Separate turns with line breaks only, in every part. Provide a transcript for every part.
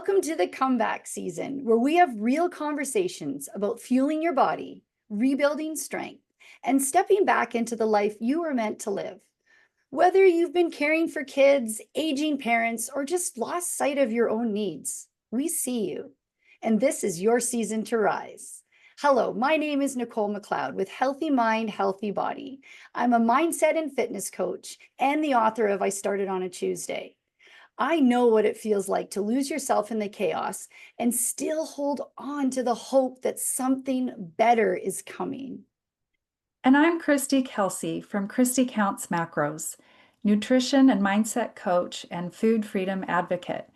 Welcome to the comeback season, where we have real conversations about fueling your body, rebuilding strength, and stepping back into the life you were meant to live. Whether you've been caring for kids, aging parents, or just lost sight of your own needs, we see you. And this is your season to rise. Hello, my name is Nichole McLeod with Healthy Mind, Healthy Body. I'm a mindset and fitness coach and the author of I Started on a Tuesday. I know what it feels like to lose yourself in the chaos and still hold on to the hope that something better is coming.
And I'm Christy Kelsey from Christy Counts Macros, nutrition and mindset coach and food freedom advocate.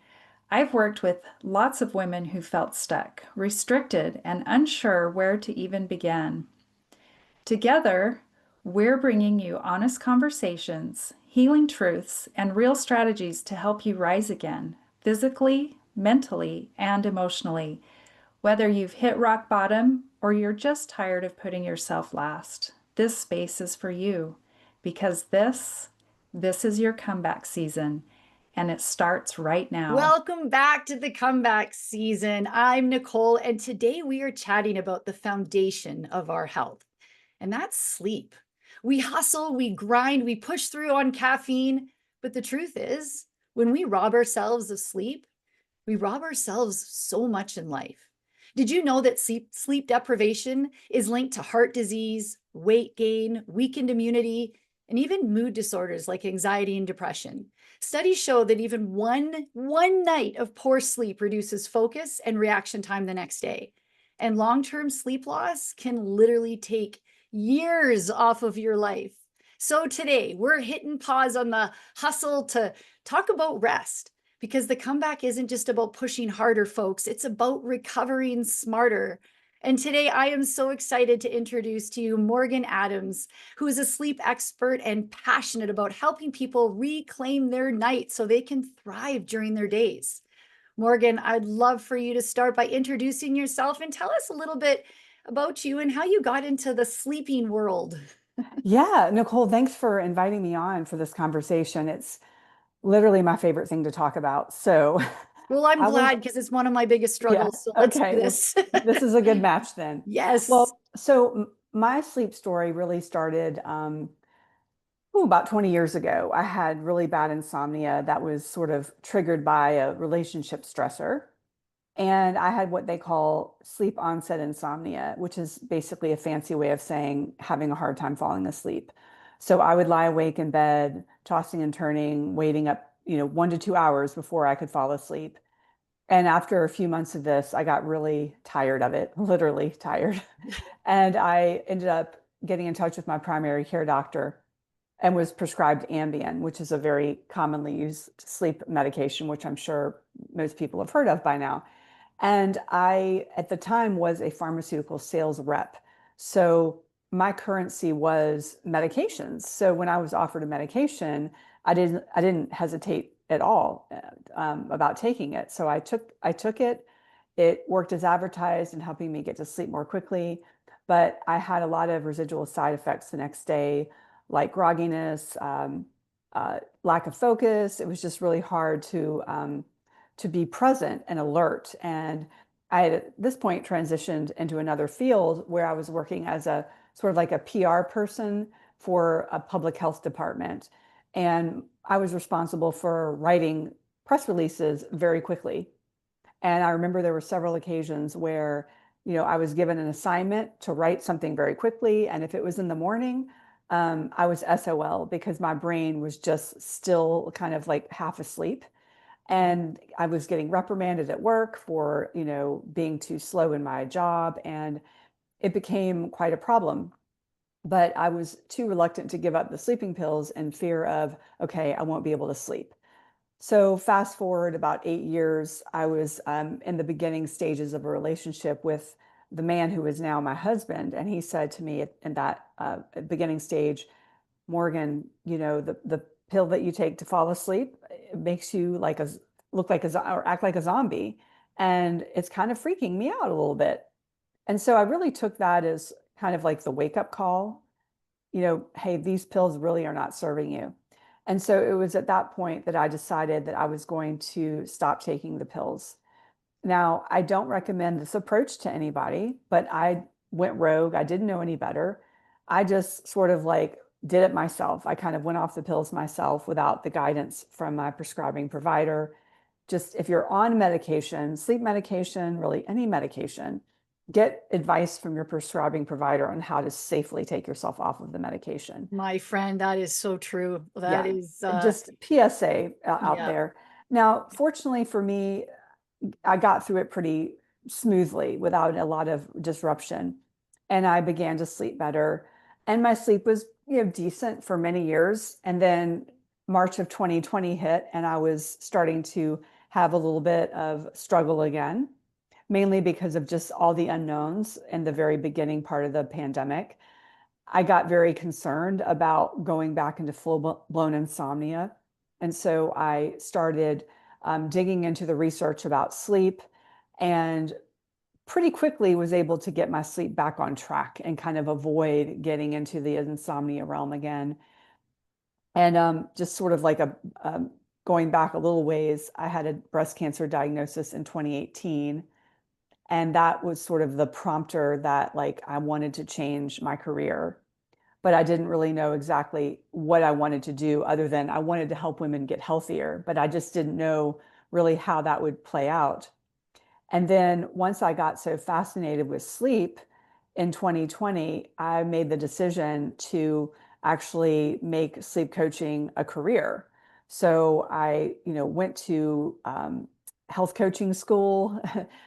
I've worked with lots of women who felt stuck, restricted, and unsure where to even begin. Together, we're bringing you honest conversations, healing truths, and real strategies to help you rise again, physically, mentally, and emotionally, whether you've hit rock bottom or you're just tired of putting yourself last. This space is for you because this is your comeback season and it starts right now.
Welcome back to the comeback season. I'm Nichole, and today we are chatting about the foundation of our health, and that's sleep. We hustle, we grind, we push through on caffeine, but the truth is, when we rob ourselves of sleep, we rob ourselves so much in life. Did you know that sleep deprivation is linked to heart disease, weight gain, weakened immunity, and even mood disorders like anxiety and depression? Studies show that even one night of poor sleep reduces focus and reaction time the next day. And long-term sleep loss can literally take years off of your life. So today we're hitting pause on the hustle to talk about rest, because the comeback isn't just about pushing harder, folks. It's about recovering smarter. And today I am so excited to introduce to you Morgan Adams, who is a sleep expert and passionate about helping people reclaim their night so they can thrive during their days. Morgan, I'd love for you to start by introducing yourself and tell us a little bit about you and how you got into the sleeping world.
Yeah, Nichole, thanks for inviting me on for this conversation. It's literally my favorite thing to talk about. So
Well, I'm
I was,
glad because it's one of my biggest
yeah,
struggles. So let's do
okay. Well,
this.
this is a good match then.
Yes.
Well, so my sleep story really started about 20 years ago. I had really bad insomnia that was sort of triggered by a relationship stressor. And I had what they call sleep onset insomnia, which is basically a fancy way of saying having a hard time falling asleep. So I would lie awake in bed, tossing and turning, waiting up, 1 to 2 hours before I could fall asleep. And after a few months of this, I got really tired of it, literally tired. And I ended up getting in touch with my primary care doctor and was prescribed Ambien, which is a very commonly used sleep medication, which I'm sure most people have heard of by now. And I, at the time, was a pharmaceutical sales rep. So my currency was medications. So when I was offered a medication, I didn't hesitate at all about taking it. So I took it. It worked as advertised in helping me get to sleep more quickly. But I had a lot of residual side effects the next day, like grogginess, lack of focus. It was just really hard to be present and alert. And I had at this point transitioned into another field where I was working as a sort of like a PR person for a public health department. And I was responsible for writing press releases very quickly. And I remember there were several occasions where, I was given an assignment to write something very quickly. And if it was in the morning, I was SOL because my brain was just still kind of like half asleep. And I was getting reprimanded at work for, being too slow in my job. And it became quite a problem. But I was too reluctant to give up the sleeping pills in fear of, okay, I won't be able to sleep. So fast forward about 8 years, I was in the beginning stages of a relationship with the man who is now my husband. And he said to me in that beginning stage, Morgan, the pill that you take to fall asleep, it makes you look like or act like a zombie. And it's kind of freaking me out a little bit. And so I really took that as kind of like the wake up call, hey, these pills really are not serving you. And so it was at that point that I decided that I was going to stop taking the pills. Now, I don't recommend this approach to anybody, but I went rogue. I didn't know any better. I just sort of like did it myself. I kind of went off the pills myself without the guidance from my prescribing provider. Just if you're on medication, sleep medication, really any medication, get advice from your prescribing provider on how to safely take yourself off of the medication.
My friend, that is so true. That
Yeah,
is,
just PSA out
yeah,
there. Now, fortunately for me, I got through it pretty smoothly without a lot of disruption. And I began to sleep better. And my sleep was, decent for many years. And then March of 2020 hit, and I was starting to have a little bit of struggle again, mainly because of just all the unknowns in the very beginning part of the pandemic. I got very concerned about going back into full blown insomnia. And so I started digging into the research about sleep and pretty quickly was able to get my sleep back on track and kind of avoid getting into the insomnia realm again. And just sort of like going back a little ways, I had a breast cancer diagnosis in 2018. And that was sort of the prompter that like I wanted to change my career, but I didn't really know exactly what I wanted to do other than I wanted to help women get healthier, but I just didn't know really how that would play out. And then once I got so fascinated with sleep in 2020, I made the decision to actually make sleep coaching a career. So I, went to health coaching school,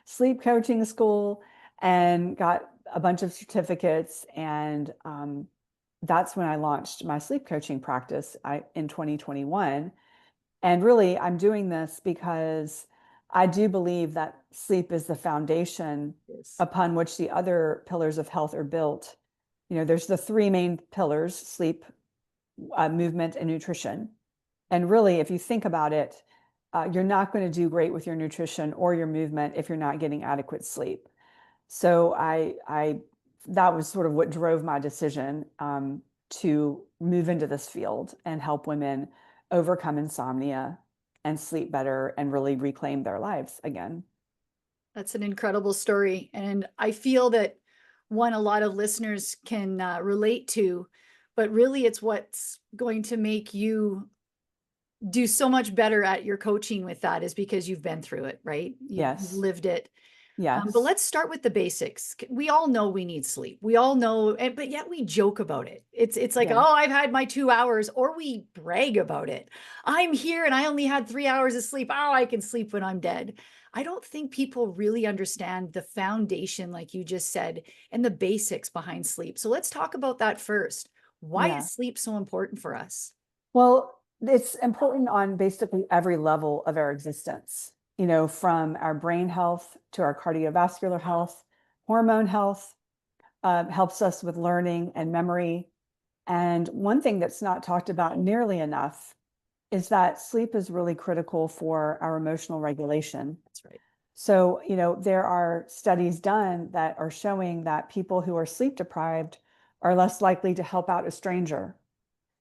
sleep coaching school, and got a bunch of certificates. And that's when I launched my sleep coaching practice in 2021. And really, I'm doing this because I do believe that sleep is the foundation
yes.
upon which the other pillars of health are built. There's the three main pillars: sleep, movement, and nutrition. And really, if you think about it, you're not going to do great with your nutrition or your movement if you're not getting adequate sleep. So that was sort of what drove my decision to move into this field and help women overcome insomnia and sleep better and really reclaim their lives again.
That's an incredible story. And I feel that one a lot of listeners can relate to, but really it's what's going to make you do so much better at your coaching with that is because you've been through it, right? You've
Yes,
lived it. But
yes,
let's start with the basics. We all know we need sleep. We all know, but yet we joke about it. It's like,
yeah,
oh, I've had my 2 hours, or we brag about it. I'm here and I only had 3 hours of sleep. Oh, I can sleep when I'm dead. I don't think people really understand the foundation, like you just said, and the basics behind sleep. So let's talk about that first. Why
yeah.
is sleep so important for us?
Well, it's important on basically every level of our existence, from our brain health to our cardiovascular health, hormone health, helps us with learning and memory. And one thing that's not talked about nearly enough is that sleep is really critical for our emotional regulation.
That's right.
So, there are studies done that are showing that people who are sleep deprived are less likely to help out a stranger.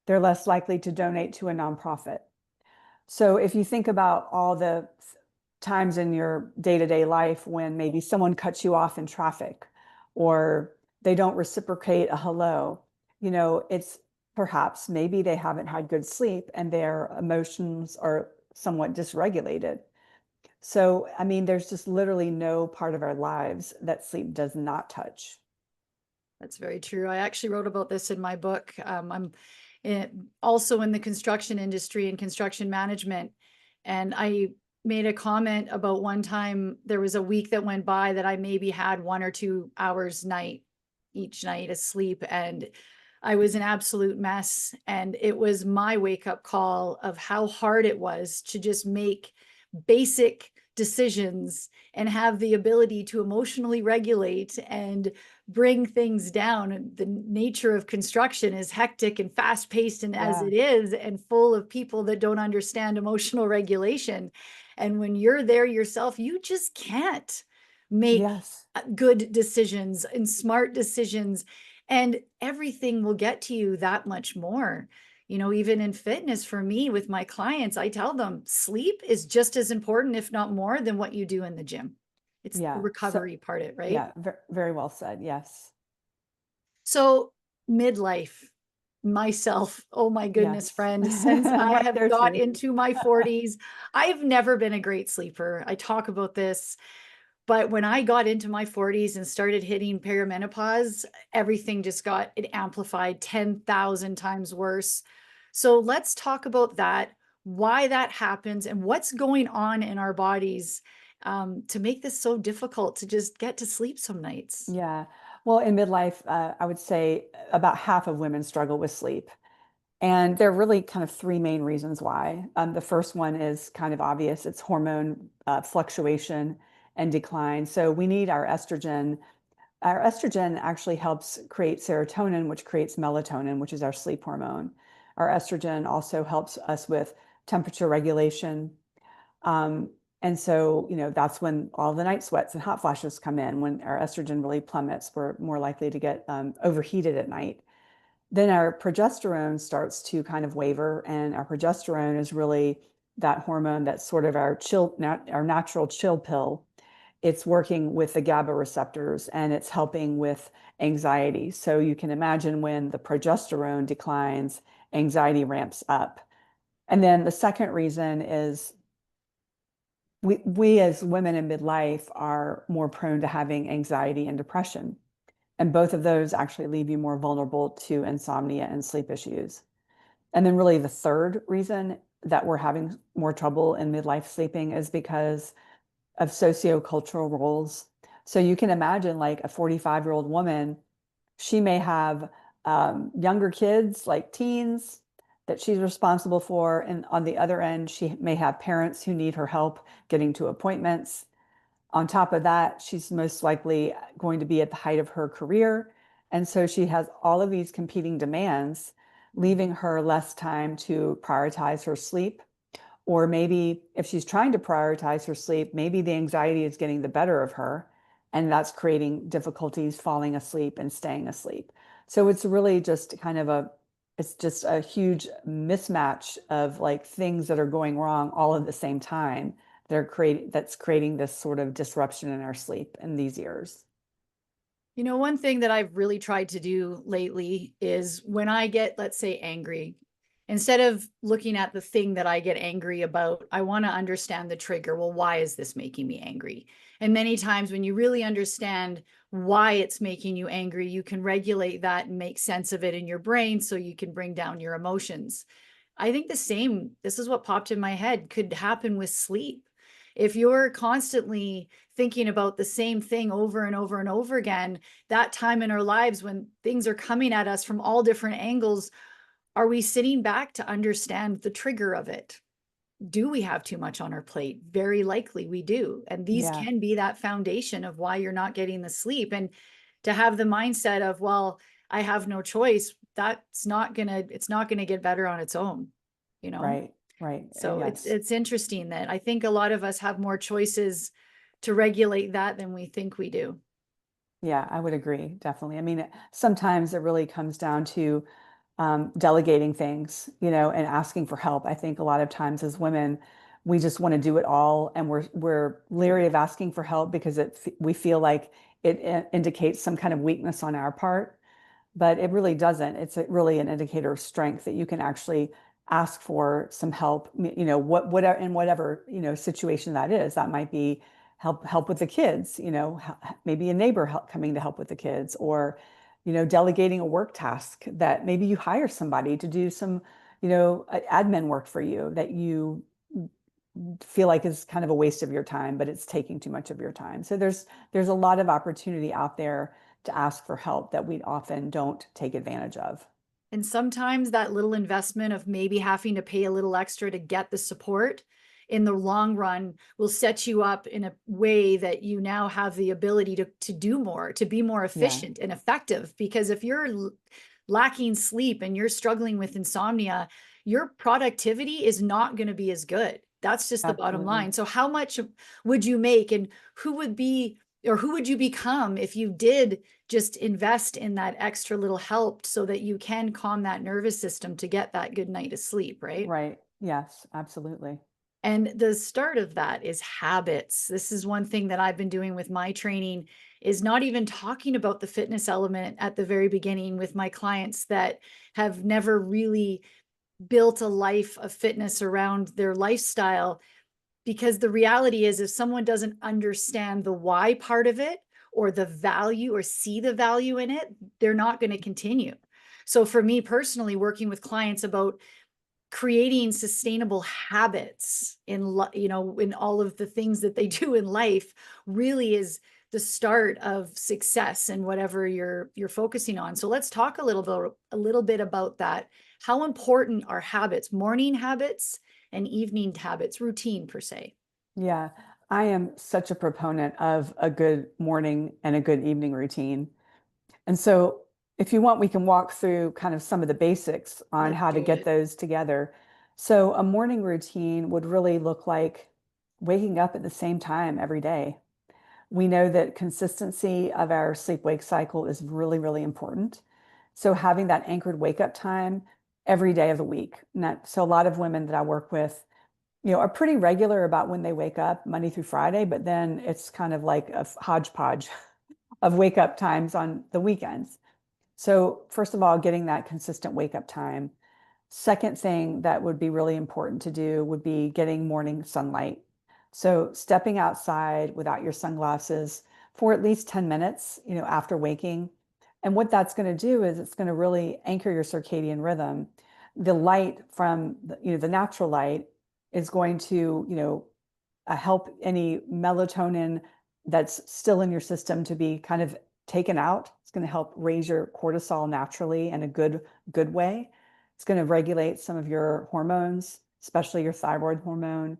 They're less likely to donate to a nonprofit. So if you think about all the times in your day-to-day life when maybe someone cuts you off in traffic or they don't reciprocate a hello, it's perhaps maybe they haven't had good sleep and their emotions are somewhat dysregulated. So, I mean, there's just literally no part of our lives that sleep does not touch.
That's very true. I actually wrote about this in my book. I'm also in the construction industry and construction management. And I made a comment about one time there was a week that went by that I maybe had 1 or 2 hours each night of sleep. And I was an absolute mess. And it was my wake up call of how hard it was to just make basic decisions and have the ability to emotionally regulate and bring things down. The nature of construction is hectic and fast paced, and as
Yeah.
it is, and full of people that don't understand emotional regulation. And when you're there yourself, you just can't make
Yes.
good decisions and smart decisions, and everything will get to you that much more. Even in fitness for me with my clients, I tell them sleep is just as important, if not more, than what you do in the gym. It's the
Yeah. So,
recovery part of it, right?
yeah, very well said. Yes.
So, midlife, myself, oh my goodness,
Yes.
friend, since
I'm
I
right
have
there
got
too.
into my 40s, I've never been a great sleeper. I talk about this, but when I got into my 40s and started hitting perimenopause, everything just got it amplified 10,000 times worse. So let's talk about that, why that happens, and what's going on in our bodies to make this so difficult to just get to sleep some nights.
Yeah. Well, in midlife, I would say about half of women struggle with sleep. And there are really kind of three main reasons why. The first one is kind of obvious. It's hormone fluctuation and decline. So we need our estrogen. Our estrogen actually helps create serotonin, which creates melatonin, which is our sleep hormone. Our estrogen also helps us with temperature regulation. Um, and so, that's when all the night sweats and hot flashes come in. When our estrogen really plummets, we're more likely to get overheated at night. Then our progesterone starts to kind of waver, and our progesterone is really that hormone that's sort of our natural chill pill. It's working with the GABA receptors and it's helping with anxiety. So you can imagine when the progesterone declines, anxiety ramps up. And then the second reason is we as women in midlife are more prone to having anxiety and depression. And both of those actually leave you more vulnerable to insomnia and sleep issues. And then, really, the third reason that we're having more trouble in midlife sleeping is because of sociocultural roles. So you can imagine, like, a 45-year-old woman, she may have younger kids, like teens, that she's responsible for. And on the other end, she may have parents who need her help getting to appointments. On top of that, she's most likely going to be at the height of her career. And so she has all of these competing demands, leaving her less time to prioritize her sleep. Or maybe if she's trying to prioritize her sleep, maybe the anxiety is getting the better of her, and that's creating difficulties falling asleep and staying asleep. So it's really just it's just a huge mismatch of like things that are going wrong all at the same time that's creating this sort of disruption in our sleep in these years.
One thing that I've really tried to do lately is when I get, let's say, angry, instead of looking at the thing that I get angry about, I want to understand the trigger. Well, why is this making me angry? And many times when you really understand why it's making you angry, you can regulate that and make sense of it in your brain so you can bring down your emotions. I think this is what popped in my head, could happen with sleep. If you're constantly thinking about the same thing over and over and over again, that time in our lives when things are coming at us from all different angles, are we sitting back to understand the trigger of it? Do we have too much on our plate? Very likely we do. And these
Yeah,
can be that foundation of why you're not getting the sleep. And to have the mindset of, well, I have no choice, it's not gonna get better on its own, you know?
right, right.
So it's
Yes.
it's interesting that I think a lot of us have more choices to regulate that than we think we do.
Yeah, I would agree, definitely. I mean, sometimes it really comes down to delegating things, and asking for help. I think a lot of times as women, we just want to do it all, and we're leery of asking for help because we feel like it indicates some kind of weakness on our part, but it really doesn't. It's really an indicator of strength that you can actually ask for some help, whatever in whatever, situation that is. That might be help with the kids, maybe a neighbor coming to help with the kids, or delegating a work task that maybe you hire somebody to do some, admin work for you that you feel like is kind of a waste of your time, but it's taking too much of your time. So there's a lot of opportunity out there to ask for help that we often don't take advantage of.
And sometimes that little investment of maybe having to pay a little extra to get the support in the long run will set you up in a way that you now have the ability to do more, to be more
Yeah,
efficient and effective. Because if you're lacking sleep and you're struggling with insomnia, your productivity is not going to be as good. That's just the bottom
absolutely.
line. So, how much would you make, and who would be or who would you become if you did just invest in that extra little help so that you can calm that nervous system to get that good night of sleep, right?
Right. Yes, absolutely.
And the start of that is habits. This is one thing that I've been doing with my training, is not even talking about the fitness element at the very beginning with my clients that have never really built a life of fitness around their lifestyle. Because the reality is, if someone doesn't understand the why part of it, or the value, or see the value in it, they're not going to continue. So for me personally, working with clients about creating sustainable habits in in all of the things that they do in life really is the start of success in whatever you're focusing on. So let's talk a little bit about that. How important are habits, morning habits and evening habits, routine per se?
Yeah, I am such a proponent of a good morning and a good evening routine. And so, if you want, we can walk through kind of some of the basics on
Let's
how to
do
get
it.
those together. So, a morning routine would really look like waking up at the same time every day. We know that consistency of our sleep-wake cycle is really, really important. So, having that anchored wake up time every day of the week. So, a lot of women that I work with, are pretty regular about when they wake up Monday through Friday, but then it's kind of like a hodgepodge of wake up times on the weekends. So, first of all, getting that consistent wake up time. Second thing that would be really important to do would be getting morning sunlight. So, stepping outside without your sunglasses for at least 10 minutes, after waking. And what that's going to do is it's going to really anchor your circadian rhythm. The light from the natural light is going to, help any melatonin that's still in your system to be kind of taken out. It's going to help raise your cortisol naturally in a good way. It's going to regulate some of your hormones, especially your thyroid hormone.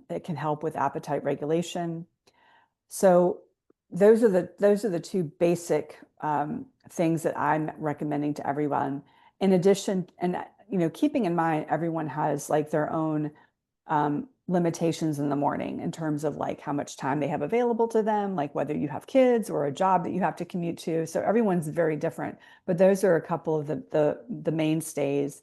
It can help with appetite regulation. So those are the two basic things that I'm recommending to everyone. In addition, and keeping in mind everyone has like their own limitations in the morning in terms of like how much time they have available to them, like whether you have kids or a job that you have to commute to. So everyone's very different, but those are a couple of the mainstays.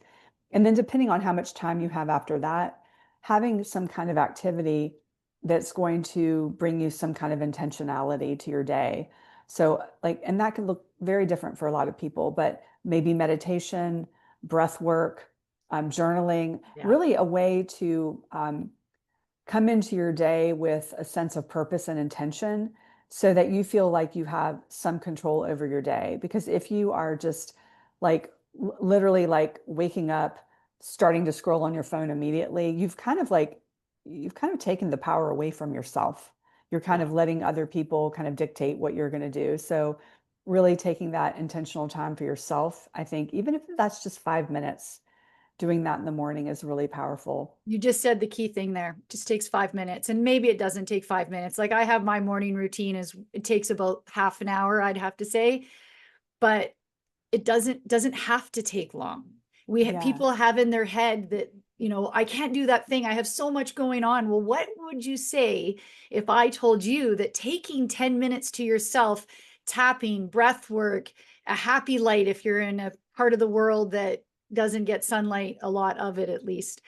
And then depending on how much time you have after that, having some kind of activity that's going to bring you some kind of intentionality to your day. So like, and that can look very different for a lot of people, but maybe meditation, breath work, journaling,
Yeah.
really a way to come into your day with a sense of purpose and intention so that you feel like you have some control over your day. Because if you are just like literally like waking up, starting to scroll on your phone immediately, you've kind of taken the power away from yourself. You're kind
Yeah.
of letting other people kind of dictate what you're going to do. So really taking that intentional time for yourself, I think, even if that's just 5 minutes, doing that in the morning is really powerful.
You just said the key thing there. Just takes 5 minutes. And maybe it doesn't take 5 minutes. Like I have my morning routine is it takes about half an hour, I'd have to say, but it doesn't have to take long.
Yeah.
People have in their head that, I can't do that thing. I have so much going on. Well, what would you say if I told you that taking 10 minutes to yourself, tapping, breath work, a happy light, if you're in a part of the world that doesn't get sunlight, a lot of it at least,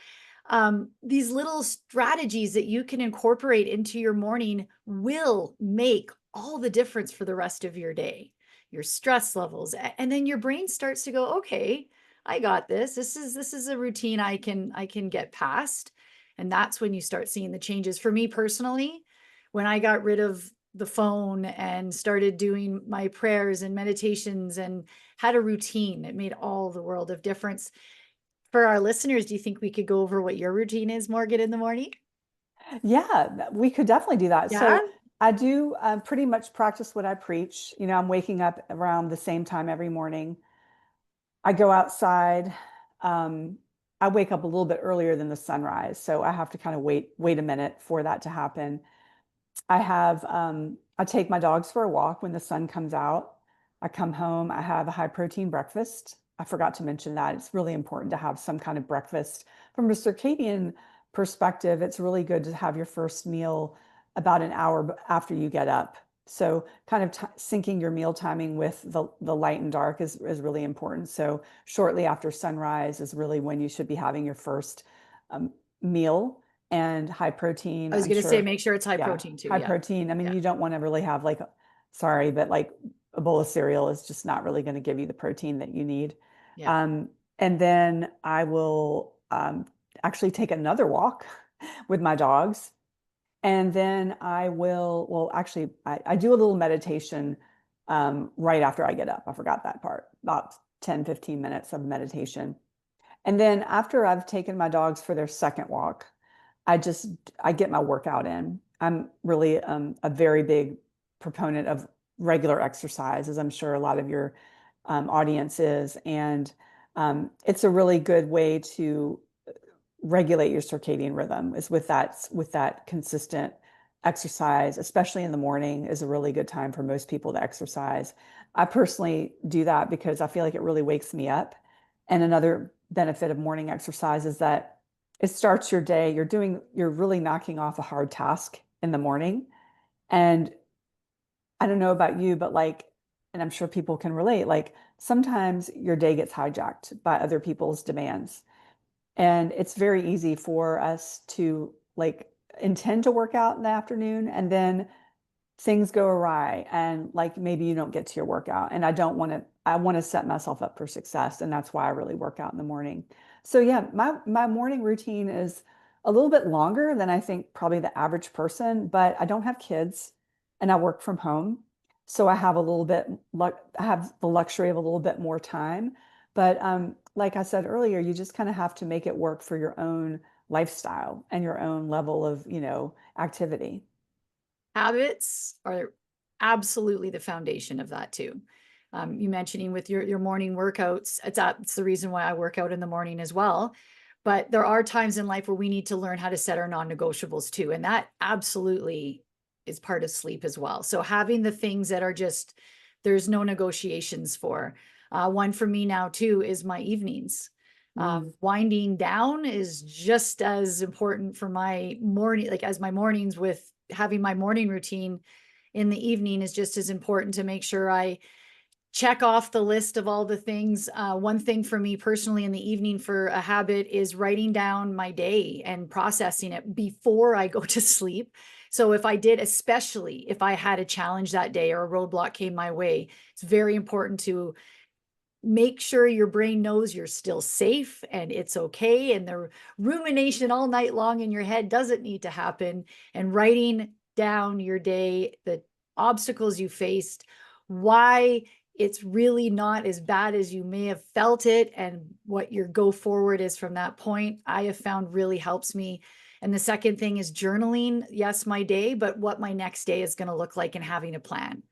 these little strategies that you can incorporate into your morning will make all the difference for the rest of your day, your stress levels. And then your brain starts to go, okay, I got this. This is a routine I can get past. And that's when you start seeing the changes. For me personally, when I got rid of the phone and started doing my prayers and meditations and had a routine, it made all the world of difference. For our listeners, do you think we could go over what your routine is, Morgan, in the morning?
Yeah, we could definitely do that.
Yeah.
So I do pretty much practice what I preach. I'm waking up around the same time every morning. I go outside. Um, I wake up a little bit earlier than the sunrise, so I have to kind of wait a minute for that to happen. I take my dogs for a walk when the sun comes out. I come home, I have a high protein breakfast. I forgot to mention that. It's really important to have some kind of breakfast. From a circadian perspective, it's really good to have your first meal about an hour after you get up. So kind of syncing your meal timing with the light and dark is really important. So shortly after sunrise is really when you should be having your first um, meal, and high protein,
I was
I'm
going to say,
sure.
make sure it's high
Yeah,
protein too.
high
Yeah.
protein. I mean,
Yeah.
you don't want to really have like, sorry, but like a bowl of cereal is just not really going to give you the protein that you need.
Yeah.
Um, and then I will actually take another walk with my dogs. And then I will, well, actually, I do a little meditation right after I get up. I forgot that part, about 10, 15 minutes of meditation. And then after I've taken my dogs for their second walk, I just I get my workout in. I'm really a very big proponent of regular exercise, as I'm sure a lot of your audience is, and it's a really good way to regulate your circadian rhythm. Is with that consistent exercise, especially in the morning, is a really good time for most people to exercise. I personally do that because I feel like it really wakes me up. And another benefit of morning exercise is that it starts your day. You're really knocking off a hard task in the morning. And I don't know about you, but like, and I'm sure people can relate, like sometimes your day gets hijacked by other people's demands. And it's very easy for us to like intend to work out in the afternoon and then things go awry and like maybe you don't get to your workout. And I want to set myself up for success. And that's why I really work out in the morning. So yeah, my morning routine is a little bit longer than I think probably the average person, but I don't have kids and I work from home. So I have a little bit I have the luxury of a little bit more time. But like I said earlier, you just kind of have to make it work for your own lifestyle and your own level of, activity.
Habits are absolutely the foundation of that too. You mentioning with your morning workouts, it's the reason why I work out in the morning as well. But there are times in life where we need to learn how to set our non-negotiables too, and that absolutely is part of sleep as well. So having the things that are just there's no negotiations for. One for me now too is my evenings.
Mm,
Winding down is just as important for my morning, like as my mornings with having my morning routine in the evening is just as important to make sure I check off the list of all the things. One thing for me personally in the evening for a habit is writing down my day and processing it before I go to sleep. So if I did, especially if I had a challenge that day or a roadblock came my way, it's very important to make sure your brain knows you're still safe and it's okay. And the rumination all night long in your head doesn't need to happen. And writing down your day, the obstacles you faced, why it's really not as bad as you may have felt it, and what your go forward is from that point, I have found really helps me. And the second thing is journaling. Yes, my day, but what my next day is going to look like and having a plan.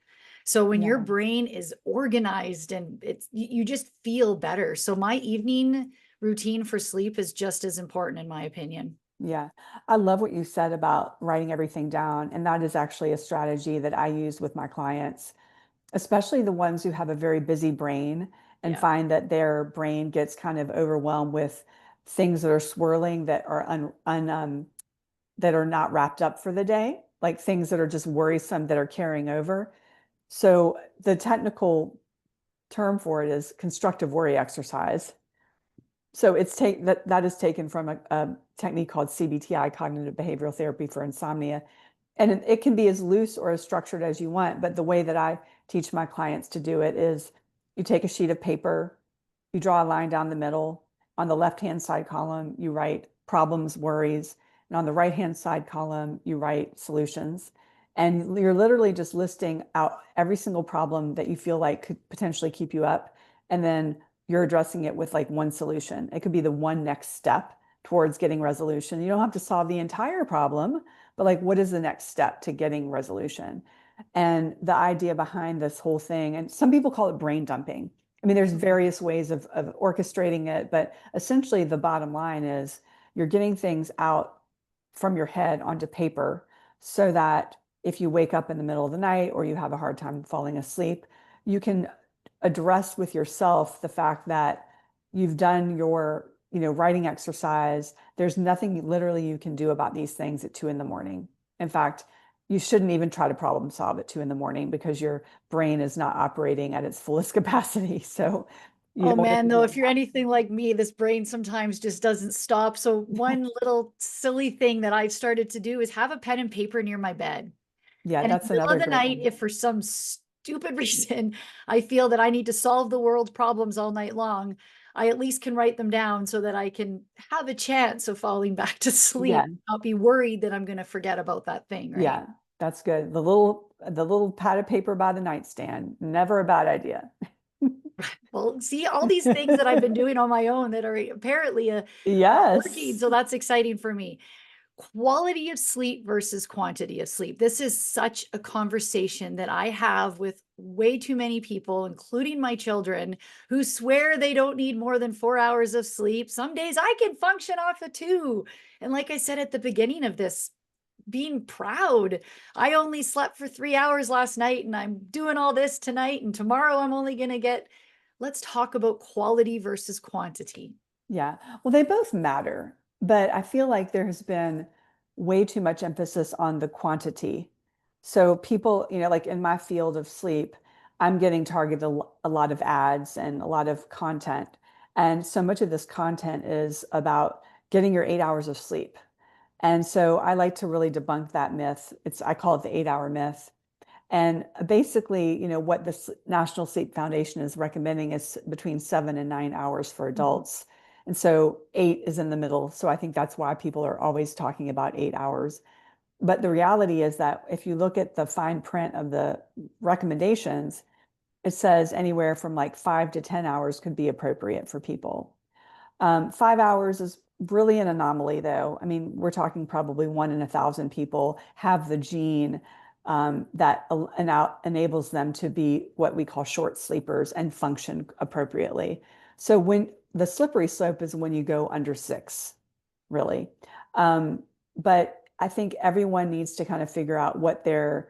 So when your
yeah.
brain is organized and you just feel better. So my evening routine for sleep is just as important in my opinion.
Yeah, I love what you said about writing everything down. And that is actually a strategy that I use with my clients, especially the ones who have a very busy brain and
Yeah.
find that their brain gets kind of overwhelmed with things that are swirling that are that are not wrapped up for the day, like things that are just worrisome that are carrying over. So the technical term for it is constructive worry exercise. So that is taken from a technique called CBTI, cognitive behavioral therapy for insomnia. And it can be as loose or as structured as you want, but the way that I teach my clients to do it is you take a sheet of paper, you draw a line down the middle. On the left-hand side column, you write problems, worries, and on the right-hand side column, you write solutions. And you're literally just listing out every single problem that you feel like could potentially keep you up. And then you're addressing it with like one solution. It could be the one next step towards getting resolution. You don't have to solve the entire problem, but like, what is the next step to getting resolution? And the idea behind this whole thing, and some people call it brain dumping. I mean, there's
Mhm.
various ways of orchestrating it, but essentially the bottom line is you're getting things out from your head onto paper so that if you wake up in the middle of the night or you have a hard time falling asleep, you can address with yourself the fact that you've done your, writing exercise. There's nothing literally you can do about these things at 2 in the morning. In fact, you shouldn't even try to problem solve at 2 in the morning because your brain is not operating at its fullest capacity. So you
Oh
don't want to
man,
be
though, if
doing
you're
that.
anything like me, this brain sometimes just doesn't stop. So one little silly thing that I've started to do is have a pen and paper near my bed.
Yeah,
And in
that's
the middle of
another
the
great
night,
one.
if for some stupid reason I feel that I need to solve the world's problems all night long, I at least can write them down so that I can have a chance of falling back to
Yeah,
sleep, not be worried that I'm going to forget about that thing, right?
yeah, that's good. The little pad of paper by the nightstand, never a bad idea.
Well, see, all these things that I've been doing on my own that are apparently working,
Yes.
so that's exciting for me. Quality of sleep versus quantity of sleep. This is such a conversation that I have with way too many people, including my children, who swear they don't need more than 4 hours of sleep. Some days I can function off of two. And like I said at the beginning of this, being proud. I only slept for 3 hours last night and I'm doing all this tonight. And tomorrow I'm only going to get. Let's talk about quality versus quantity.
Yeah. Well, they both matter, but I feel like there has been way too much emphasis on the quantity. So people, like in my field of sleep, I'm getting targeted a lot of ads and a lot of content. And so much of this content is about getting your 8 hours of sleep. And so I like to really debunk that myth. I call it the 8 hour myth. And basically, what the National Sleep Foundation is recommending is between 7 and 9 hours for
Mhm.
adults. And so 8 is in the middle. So I think that's why people are always talking about 8 hours. But the reality is that if you look at the fine print of the recommendations, it says anywhere from like 5 to 10 hours could be appropriate for people. 5 hours is really an anomaly, though. I mean, we're talking probably 1 in 1,000 people have the gene that enables them to be what we call short sleepers and function appropriately. So when the slippery slope is when you go under 6, really. But I think everyone needs to kind of figure out what their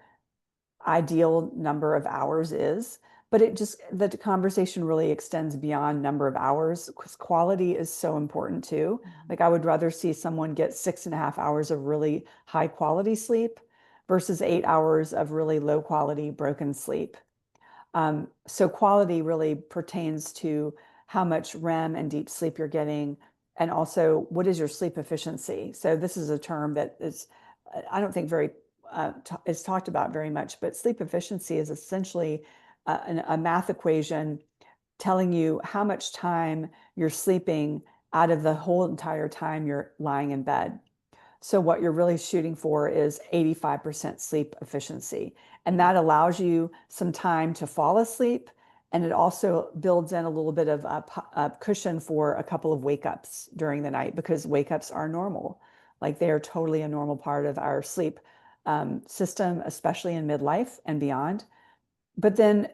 ideal number of hours is. But the conversation really extends beyond number of hours because quality is so important too.
Mhm.
Like I would rather see someone get 6.5 hours of really high quality sleep versus 8 hours of really low quality broken sleep. So quality really pertains to how much REM and deep sleep you're getting, and also what is your sleep efficiency. So this is a term that is, I don't think is talked about very much, but sleep efficiency is essentially a math equation telling you how much time you're sleeping out of the whole entire time you're lying in bed. So what you're really shooting for is 85% sleep efficiency. And
Mhm.
that allows you some time to fall asleep. And it also builds in a little bit of a cushion for a couple of wake ups during the night because wake ups are normal. Like they are totally a normal part of our sleep system, especially in midlife and beyond. But then,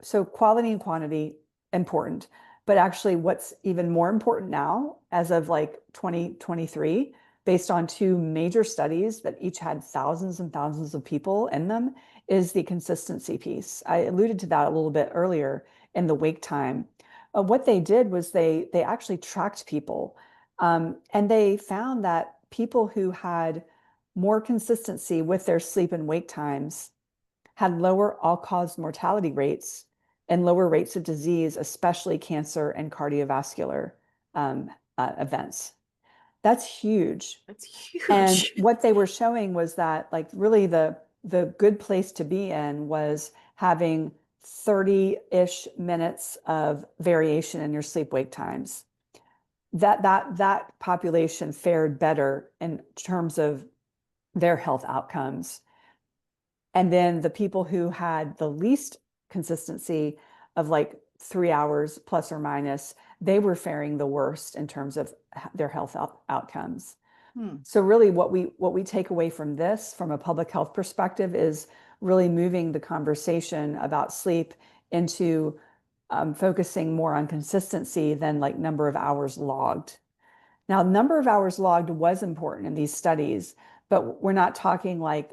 so quality and quantity important. But actually, what's even more important now, as of like 2023, based on two major studies that each had thousands and thousands of people in them, is the consistency piece. I alluded to that a little bit earlier in the wake time. What they did was they actually tracked people, and they found that people who had more consistency with their sleep and wake times had lower all-cause mortality rates and lower rates of disease, especially cancer and cardiovascular events. That's huge.
That's
And
huge.
what they were showing was that, like, really the good place to be in was having 30-ish minutes of variation in your sleep wake times. That population fared better in terms of their health outcomes. And then the people who had the least consistency of like 3 hours plus or minus, they were faring the worst in terms of their health outcomes.
Hmm.
So really what we take away from this from a public health perspective is really moving the conversation about sleep into focusing more on consistency than like number of hours logged. Now, number of hours logged was important in these studies, but we're not talking like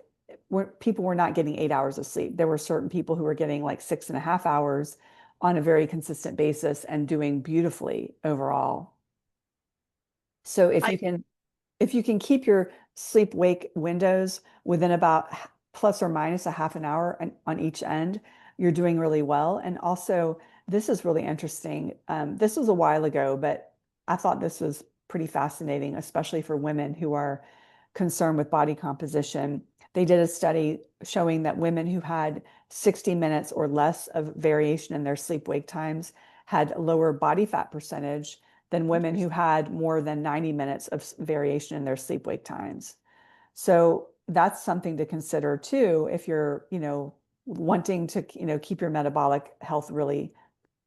people were not getting 8 hours of sleep. There were certain people who were getting like 6.5 hours on a very consistent basis and doing beautifully overall. So if
I
you can keep your sleep wake windows within about plus or minus a half an hour on each end, you're doing really well. And also, this is really interesting. This was a while ago, but I thought this was pretty fascinating, especially for women who are concerned with body composition. They did a study showing that women who had 60 minutes or less of variation in their sleep wake times had lower body fat percentage than women who
Interesting.
had more than 90 minutes of variation in their sleep wake times. So that's something to consider too if you're, wanting to, keep your metabolic health really,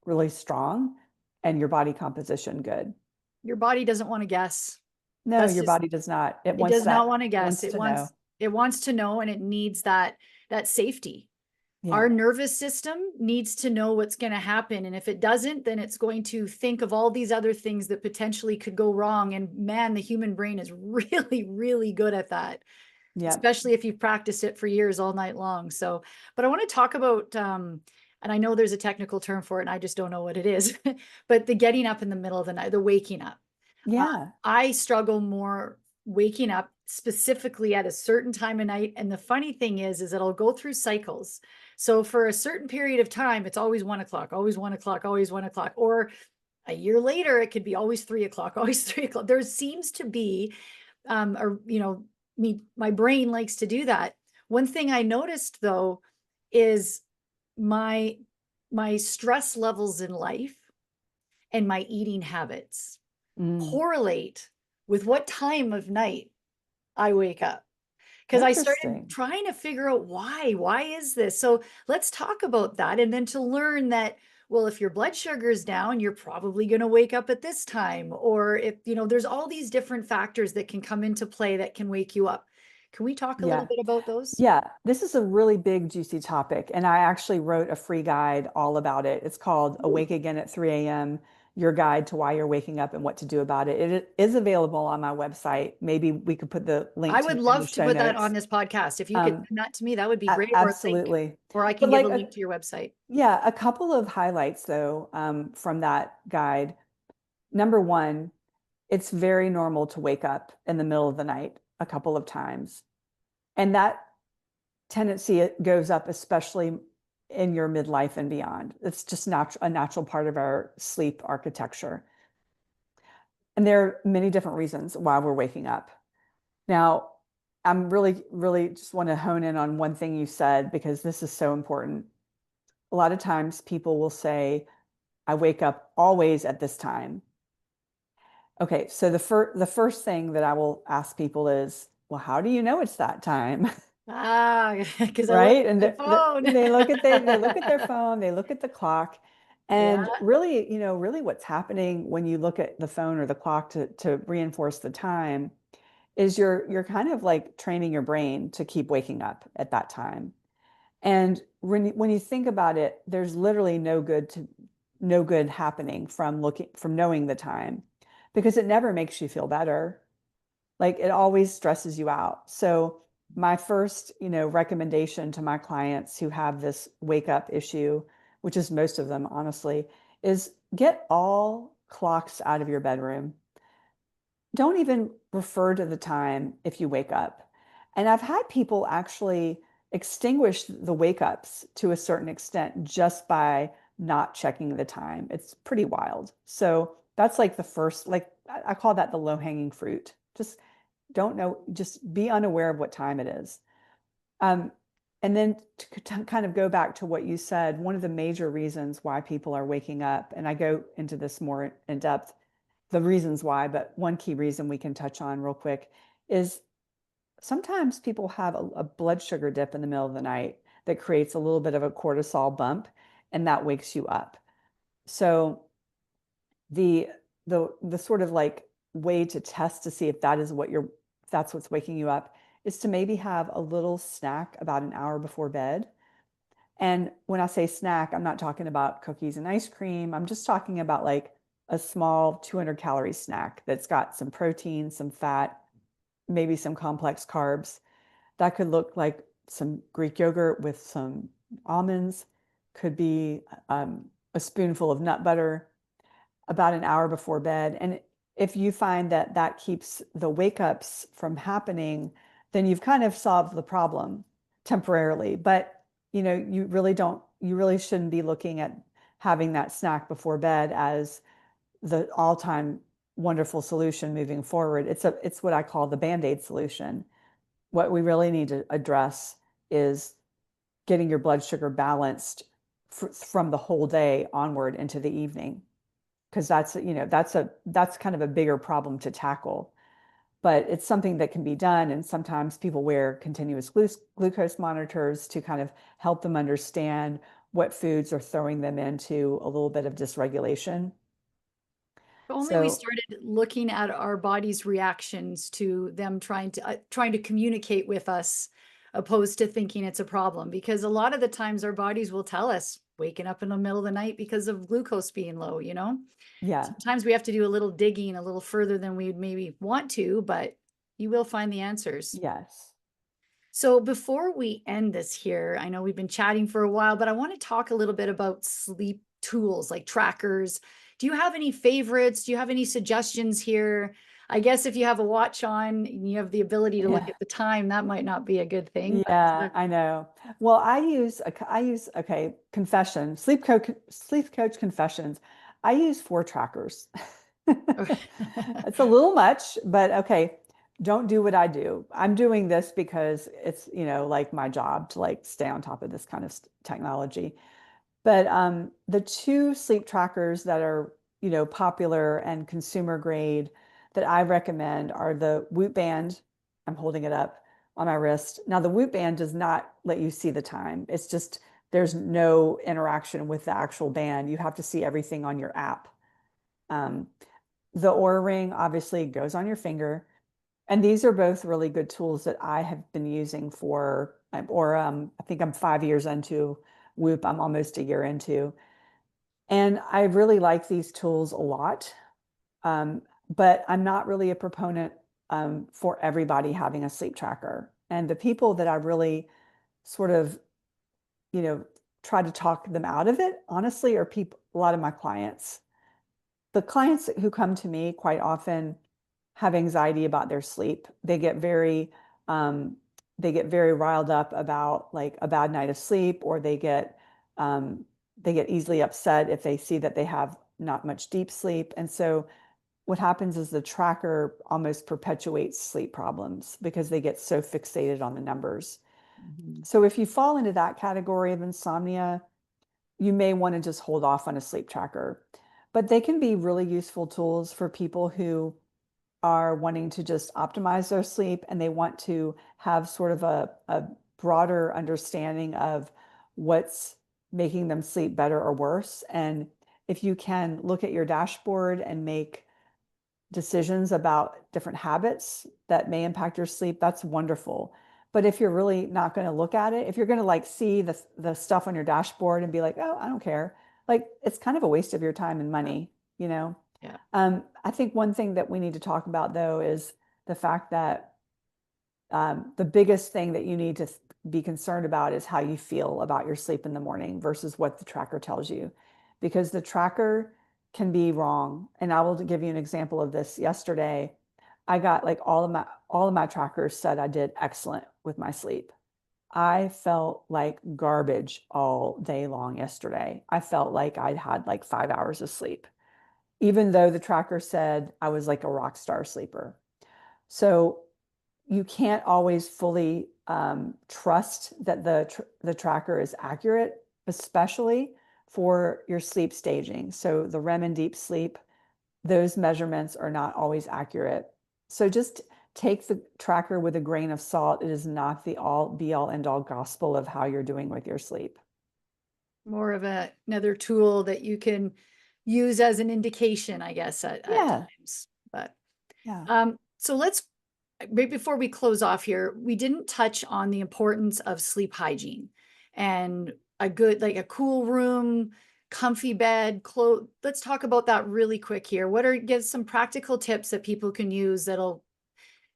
really strong and your body composition good.
Your body doesn't want to guess.
No,
That's
your
just
body does not. It
it
wants
does not
that,
want to guess.
wants to know.
It wants to know, and it needs that safety.
Yeah.
Our nervous system needs to know what's going to happen. And if it doesn't, then it's going to think of all these other things that potentially could go wrong. And man, the human brain is really, really good at that,
Yeah.
especially if you've practiced it for years all night long. So, but I want to talk about, and I know there's a technical term for it, and I just don't know what it is, but the getting up in the middle of the night, the waking up. Uh,
Yeah.
I struggle more waking up specifically at a certain time of night. And the funny thing is that I'll go through cycles. So for a certain period of time, it's always 1 o'clock, always 1 o'clock, always 1 o'clock. Or a year later, it could be always 3 o'clock, always 3 o'clock. There seems to be, my brain likes to do that. One thing I noticed though is my my stress levels in life and my eating habits
Mm.
correlate with what time of night I wake up. Because I started
Interesting.
trying to figure out why. Why is this? So let's talk about that. And then to learn that, well, if your blood sugar is down, you're probably going to wake up at this time. Or if, there's all these different factors that can come into play that can wake you up. Can we talk a little
Yeah.
bit about those?
Yeah, this is a really big, juicy topic. And I actually wrote a free guide all about it. It's called
Ooh,
Awake Again at 3 a.m. Your Guide to Why You're Waking Up and What to Do About it. It is available on my website. Maybe we could put the link
I
to
would
it in the
love to
show
put that on
notes.
this podcast. If you could
Um,
send that to me, that would be great. Or link,
Absolutely.
or I can
But
give a link to your website.
yeah, a couple of highlights though, from that guide. Number one, it's very normal to wake up in the middle of the night a couple of times. And that tendency goes up, especially in your midlife and beyond. It's just a natural part of our sleep architecture. And there are many different reasons why we're waking up. Now, I'm really, really just want to hone in on one thing you said because this is so important. A lot of times people will say, I wake up always at this time. Okay, so the first thing that I will ask people is, well, how do you know it's that time?
Ah, because I look
Right? And
at my phone.
they look at their phone, they look at the clock.
Yeah.
And really, really what's happening when you look at the phone or the clock to reinforce the time is you're kind of like training your brain to keep waking up at that time. And when you think about it, there's literally no good happening from knowing the time because it never makes you feel better. Like it always stresses you out. So my first, recommendation to my clients who have this wake up issue, which is most of them, honestly, is get all clocks out of your bedroom. Don't even refer to the time if you wake up. And I've had people actually extinguish the wake ups to a certain extent just by not checking the time. It's pretty wild. So that's like the first, like I call that the low hanging fruit. Just don't know, just be unaware of what time it is. Um, and then to kind of go back to what you said, one of the major reasons why people are waking up, and I go into this more in depth, the reasons why, but one key reason we can touch on real quick is sometimes people have a blood sugar dip in the middle of the night that creates a little bit of a cortisol bump, and that wakes you up. So the the sort of like way to test to see if if that's what's waking you up is to maybe have a little snack about an hour before bed. And when I say snack, I'm not talking about cookies and ice cream. I'm just talking about like a small 200 calorie snack that's got some protein, some fat, maybe some complex carbs. That could look like some Greek yogurt with some almonds, could be a spoonful of nut butter about an hour before bed. And if you find that that keeps the wake ups from happening, then you've kind of solved the problem temporarily. But you really shouldn't be looking at having that snack before bed as the all-time wonderful solution moving forward. It's what I call the Band-Aid solution. What we really need to address is getting your blood sugar balanced from the whole day onward into the evening, because that's kind of a bigger problem to tackle. But it's something that can be done, and sometimes people wear continuous glucose monitors to kind of help them understand what foods are throwing them into a little bit of dysregulation.
If only we
So
started looking at our body's reactions to them trying to communicate with us, opposed to thinking it's a problem. Because a lot of the times our bodies will tell us waking up in the middle of the night because of glucose being low, you know?
yeah,
Sometimes we have to do a little digging a little further than we'd maybe want to, but you will find the answers.
yes,
So before we end this here, I know we've been chatting for a while, but I want to talk a little bit about sleep tools like trackers. Do you have any favorites? Do you have any suggestions here? I guess if you have a watch on and you have the ability to look
yeah.
at the time, that might not be a good thing, but
Yeah, I know. Well, okay, confession, sleep coach confessions. I use 4 trackers. It's a little much, but okay, don't do what I do. I'm doing this because it's, like my job to like stay on top of this kind of technology. But the two sleep trackers that are, popular and consumer grade that I recommend are the Whoop Band. I'm holding it up on my wrist. Now, the Whoop Band does not let you see the time. It's just there's no interaction with the actual band. You have to see everything on your app. Um, the Oura Ring obviously goes on your finger. And these are both really good tools that I have been using I think I'm 5 years into Whoop. I'm almost a year into. And I really like these tools a lot. Um, but I'm not really a proponent for everybody having a sleep tracker. And the people that I really sort of, you know, try to talk them out of it, honestly, are a lot of my clients. The clients who come to me quite often have anxiety about their sleep. Um, they get very riled up about like a bad night of sleep, or um, they get easily upset if they see that they have not much deep sleep. And so what happens is the tracker almost perpetuates sleep problems because they get so fixated on the numbers.
Mhm.
So if you fall into that category of insomnia, you may want to just hold off on a sleep tracker. But they can be really useful tools for people who are wanting to just optimize their sleep, and they want to have sort of a broader understanding of what's making them sleep better or worse. And if you can look at your dashboard and make decisions about different habits that may impact your sleep, that's wonderful. But if you're really not going to look at it, if you're going to like see the stuff on your dashboard and be like, oh, I don't care, like it's kind of a waste of your time and
Yeah.
money, you know?
Yeah.
I think one thing that we need to talk about though is the fact that the biggest thing that you need to be concerned about is how you feel about your sleep in the morning versus what the tracker tells you, because the tracker can be wrong. And I will give you an example of this. Yesterday, I got like all of my trackers said I did excellent with my sleep. I felt like garbage all day long yesterday. I felt like I'd had like 5 hours of sleep, even though the tracker said I was like a rock star sleeper. So you can't always fully trust that the tracker is accurate, especially for your sleep staging. So the REM and deep sleep, those measurements are not always accurate. So just take the tracker with a grain of salt. It is not the all be all end all gospel of how you're doing with your sleep.
More of another tool that you can use as an indication, I guess, at
Yeah,
times. But
yeah,
so let's right before we close off here, we didn't touch on the importance of sleep hygiene and a good, like a cool room, comfy bed, clothes. Let's talk about that really quick here. Give some practical tips that people can use that'll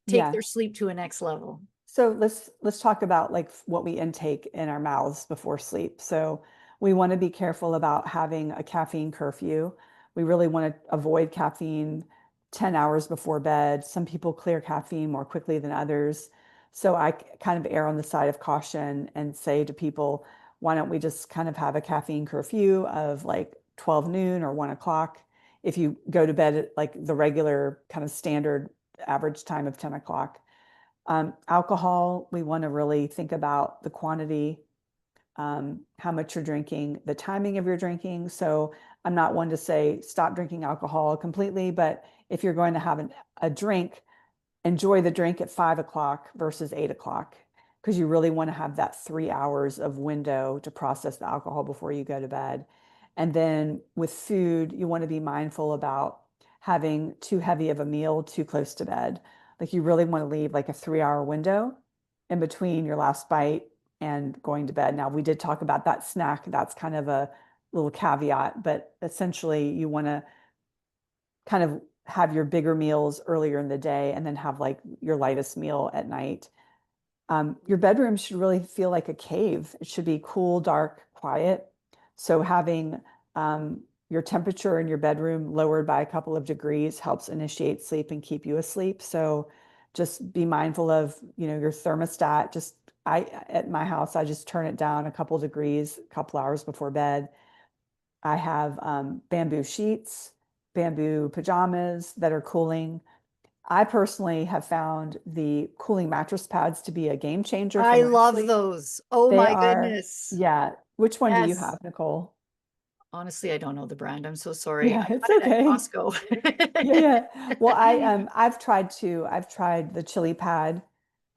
take
yeah.
their sleep to a next level.
So let's talk about like what we intake in our mouths before sleep. So we want to be careful about having a caffeine curfew. We really want to avoid caffeine 10 hours before bed. Some people clear caffeine more quickly than others. So I kind of err on the side of caution and say to people, why don't we just kind of have a caffeine curfew of like 12 noon or 1 o'clock if you go to bed at like the regular kind of standard average time of 10 o'clock. Alcohol, we want to really think about the quantity, how much you're drinking, the timing of your drinking. So I'm not one to say stop drinking alcohol completely, but if you're going to have a drink, enjoy the drink at 5 o'clock versus 8 o'clock, because you really want to have that 3 hours of window to process the alcohol before you go to bed. And then with food, you want to be mindful about having too heavy of a meal too close to bed. Like you really want to leave like a 3 hour window in between your last bite and going to bed. Now, we did talk about that snack. That's kind of a little caveat, but essentially you want to kind of have your bigger meals earlier in the day and then have like your lightest meal at night. Your bedroom should really feel like a cave. It should be cool, dark, quiet. So having your temperature in your bedroom lowered by a couple of degrees helps initiate sleep and keep you asleep. So just be mindful of, your thermostat. At my house, I just turn it down a couple degrees, a couple hours before bed. I have bamboo sheets, bamboo pajamas that are cooling. I personally have found the cooling mattress pads to be a game changer for
I
my
love
sleep.
those. Oh
They
my
are,
goodness.
yeah. Which one do you
Yes.
have, Nicole?
Honestly, I don't know the brand. I'm so sorry. I
Yeah, it's
got it at
okay. Yeah,
Costco.
yeah. Well, I've tried the chili pad,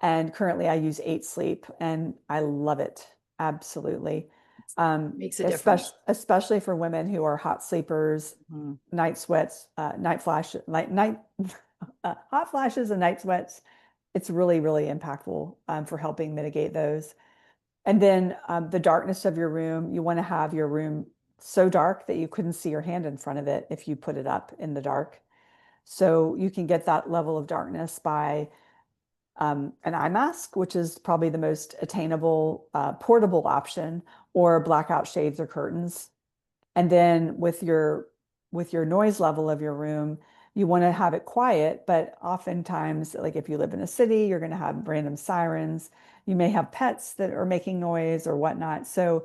and currently I use 8 Sleep and I love it. Absolutely.
Makes a
Especially
difference.
especially for women who are hot sleepers,
Mhm.
night sweats, hot flashes and night sweats. It's really, really impactful for helping mitigate those. And then the darkness of your room, you want to have your room so dark that you couldn't see your hand in front of it if you put it up in the dark. So you can get that level of darkness by an eye mask, which is probably the most attainable portable option, or blackout shades or curtains. And then with your noise level of your room, you want to have it quiet, but oftentimes, like if you live in a city, you're going to have random sirens. You may have pets that are making noise or whatnot. So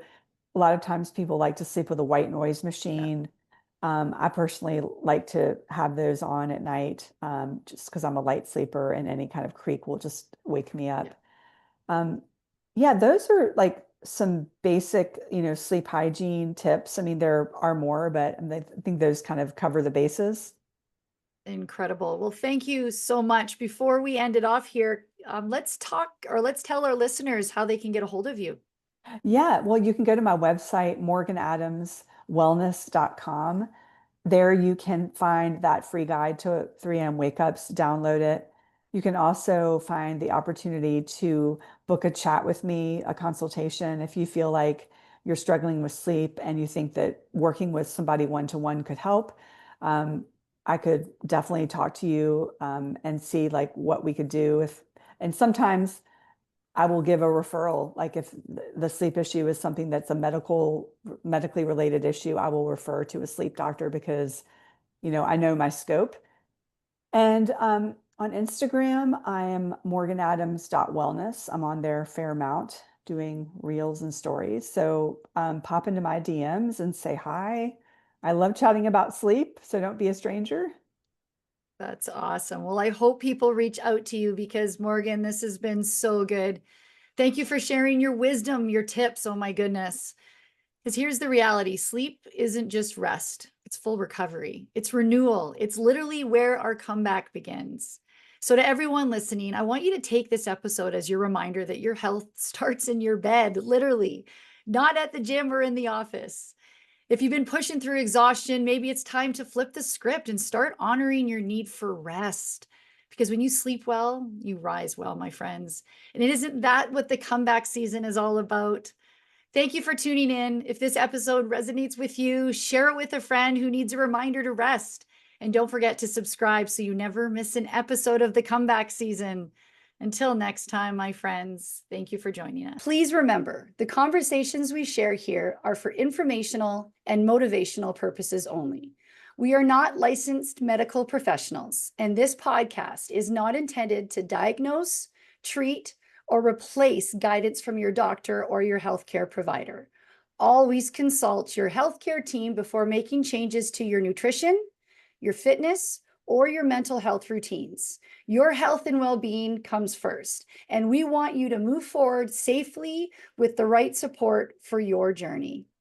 a lot of times people like to sleep with a white noise
Yeah.
machine. I personally like to have those on at night, just because I'm a light sleeper and any kind of creak will just wake me
Yeah.
up. Um, yeah, those are like some basic, sleep hygiene tips. I mean, there are more, but I think those kind of cover the bases.
Incredible. Well, thank you so much. Before we end it off here, let's talk or let's tell our listeners how they can get a hold of you.
Yeah, well, you can go to my website, morganadamswellness.com. There you can find that free guide to 3 a.m. wake ups, download it. You can also find the opportunity to book a chat with me, a consultation, if you feel like you're struggling with sleep and you think that working with somebody one-to-one could help. Um, I could definitely talk to you and see like what we could do and sometimes I will give a referral. Like if the sleep issue is something that's a medically related issue, I will refer to a sleep doctor because, I know my scope. And on Instagram, I am morganadams.wellness. I'm on there a fair amount doing reels and stories. So pop into my DMs and say hi. I love chatting about sleep, so don't be a stranger.
That's awesome. Well, I hope people reach out to you because Morgan, this has been so good. Thank you for sharing your wisdom, your tips. Oh my goodness. Because here's the reality, sleep isn't just rest, it's full recovery, it's renewal, it's literally where our comeback begins. So, to everyone listening, I want you to take this episode as your reminder that your health starts in your bed, literally, not at the gym or in the office. If you've been pushing through exhaustion, maybe it's time to flip the script and start honoring your need for rest. Because when you sleep well, you rise well, my friends. And it isn't that what the comeback season is all about? Thank you for tuning in. If this episode resonates with you, share it with a friend who needs a reminder to rest. And don't forget to subscribe so you never miss an episode of the comeback season. Until next time, my friends, thank you for joining us. Please remember the conversations we share here are for informational and motivational purposes only. We are not licensed medical professionals, and this podcast is not intended to diagnose, treat, or replace guidance from your doctor or your healthcare provider. Always consult your healthcare team before making changes to your nutrition, your fitness, or your mental health routines. Your health and well-being comes first, and we want you to move forward safely with the right support for your journey.